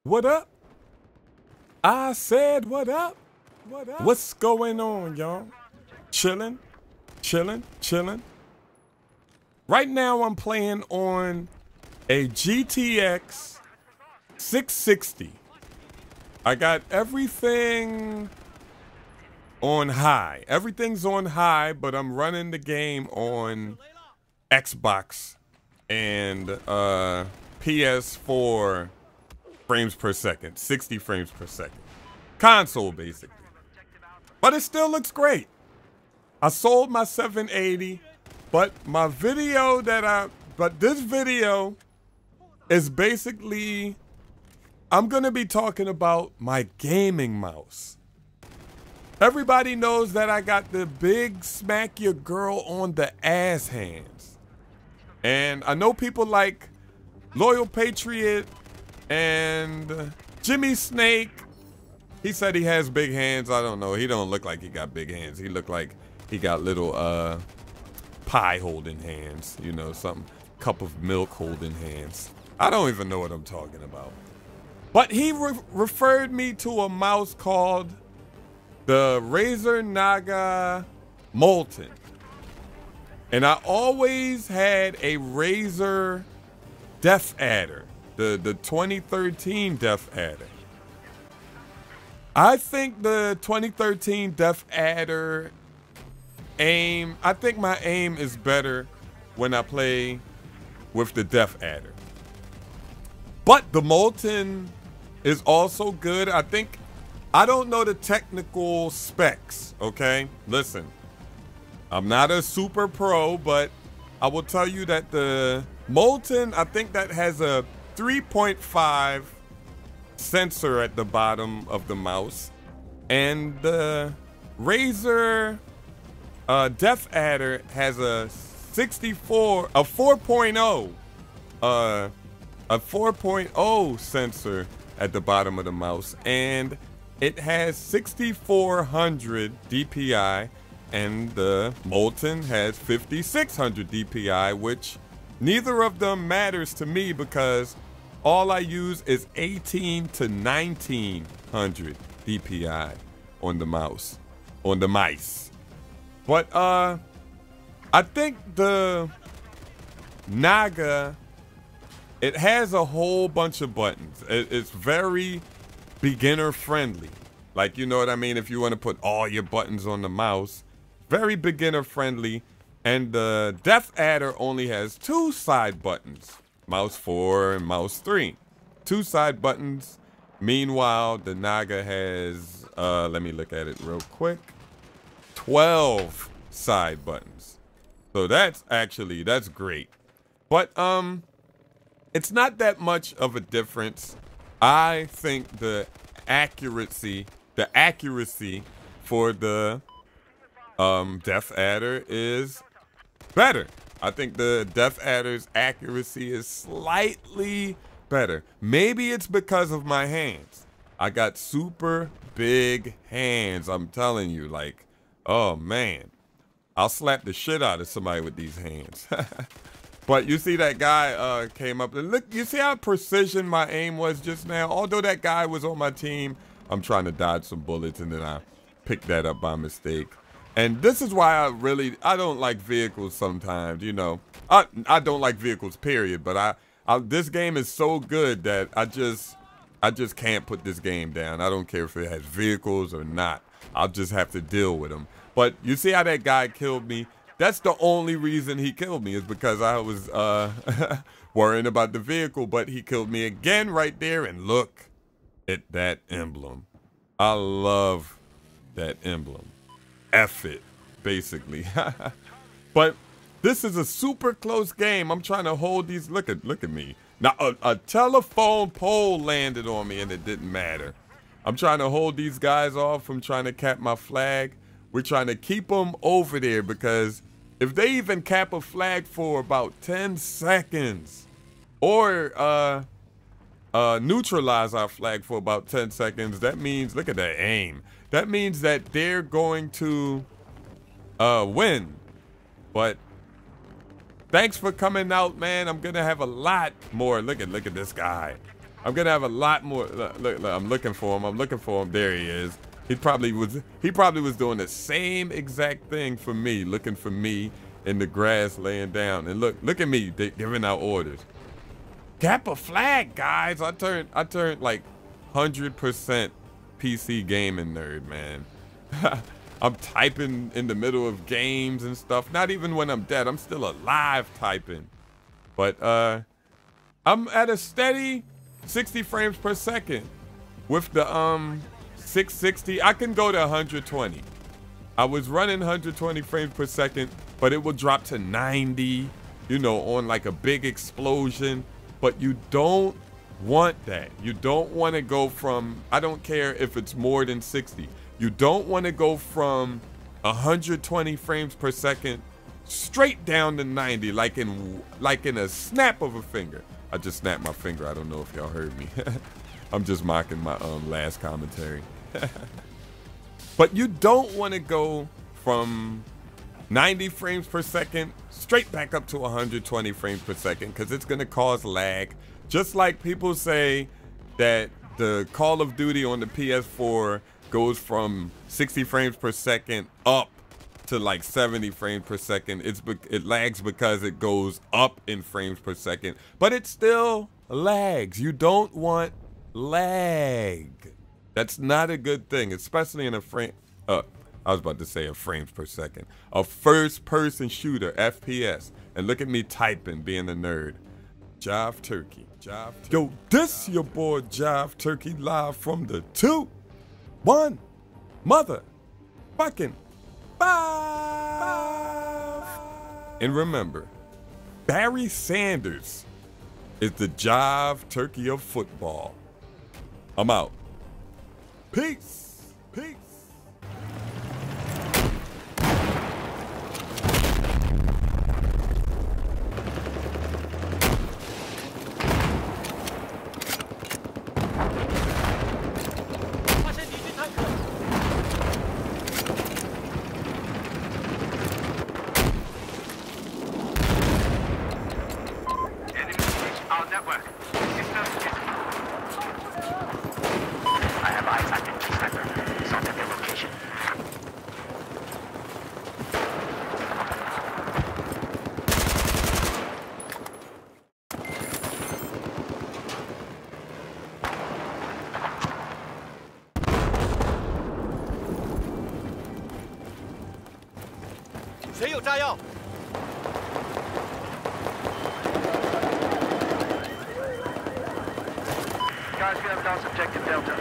What up? I said what up? What up? What's going on, y'all? Chilling, chilling, chilling. Right now I'm playing on a GTX 660. I got everything on high. Everything's on high, but I'm running the game on Xbox and PS4 frames per second, 60 frames per second. Console, basically. But it still looks great. I sold my 780, but this video is basically, I'm gonna be talking about my gaming mouse. Everybody knows that I got the big smack your girl on the ass hands. And I know people like Loyal Patriot and Jimmy Snake. He said he has big hands. I don't know. He don't look like he got big hands. He look like he got little pie holding hands. You know, some cup of milk holding hands. I don't even know what I'm talking about. But he referred me to a mouse called the Razer Naga Molten. And I always had a Razer Death Adder, the 2013 Death Adder. I think the 2013 Death Adder I think my aim is better when I play with the Death Adder. But the Molten is also good. I don't know the technical specs, okay? Listen, I'm not a super pro, but I will tell you that the Molten, I think that has a 3.5 sensor at the bottom of the mouse. And the Razer Death Adder has a 4.0 sensor at the bottom of the mouse, and it has 6400 DPI, and the Molten has 5600 DPI, which neither of them matters to me because all I use is 18 to 1900 DPI on the mouse, on the mice. But I think the Naga, it has a whole bunch of buttons. It's very beginner friendly. Like, you know what I mean? If you want to put all your buttons on the mouse, very beginner friendly. And the Death Adder only has 2 side buttons, mouse 4 and mouse 3. 2 side buttons. Meanwhile, the Naga has, let me look at it real quick, 12 side buttons. So that's great. But it's not that much of a difference. I think the accuracy for the Death Adder is better. I think the Death Adder's accuracy is slightly better. Maybe it's because of my hands. I got super big hands. I'm telling you, like, oh man, I'll slap the shit out of somebody with these hands. But you see that guy came up and look, you see how precision my aim was just now? Although that guy was on my team, I'm trying to dodge some bullets and then I picked that up by mistake. And this is why I don't like vehicles sometimes, you know. I don't like vehicles, period. But this game is so good that I just can't put this game down. I don't care if it has vehicles or not. I'll just have to deal with them. But you see how that guy killed me? That's the only reason he killed me, is because I was worrying about the vehicle, but he killed me again right there. And look at that emblem. I love that emblem. F it, basically. But this is a super close game. I'm trying to hold these. Look at me. Now a telephone pole landed on me and it didn't matter. I'm trying to hold these guys off from trying to cap my flag. We're trying to keep them over there because if they even cap a flag for about 10 seconds or neutralize our flag for about 10 seconds, that means, look at that aim. That means that they're going to win. But thanks for coming out, man. I'm going to have a lot more. Look at this guy. I'm gonna have a lot more. Look, I'm looking for him. I'm looking for him. There he is. He probably was doing the same exact thing for me, looking for me in the grass, laying down. And look at me giving out orders. Gap a flag, guys. I turned like 100% PC gaming nerd, man. I'm typing in the middle of games and stuff. Not even when I'm dead. I'm still alive typing. But I'm at a steady 60 frames per second with the 660. I can go to 120. I was running 120 frames per second, but it will drop to 90, you know, on like a big explosion. But you don't want that. You don't want to go from, I don't care if it's more than 60. You don't want to go from 120 frames per second straight down to 90 like in a snap of a finger. I just snapped my finger. I don't know if y'all heard me. I'm just mocking my last commentary. But you don't want to go from 90 frames per second straight back up to 120 frames per second because it's going to cause lag. Just like people say that the Call of Duty on the PS4 goes from 60 frames per second up to like 70 frames per second. It lags because it goes up in frames per second, but it still lags. You don't want lag. That's not a good thing, especially in a frame. I was about to say a frames per second. A first-person shooter, FPS. And look at me typing, being a nerd. Jive Turkey. Yo, this your boy Jive Turkey live from the 2-1 mother fucking 5. And remember, Barry Sanders is the Jive Turkey of football. I'm out. Peace. Peace. Guys, we have lost objective Delta.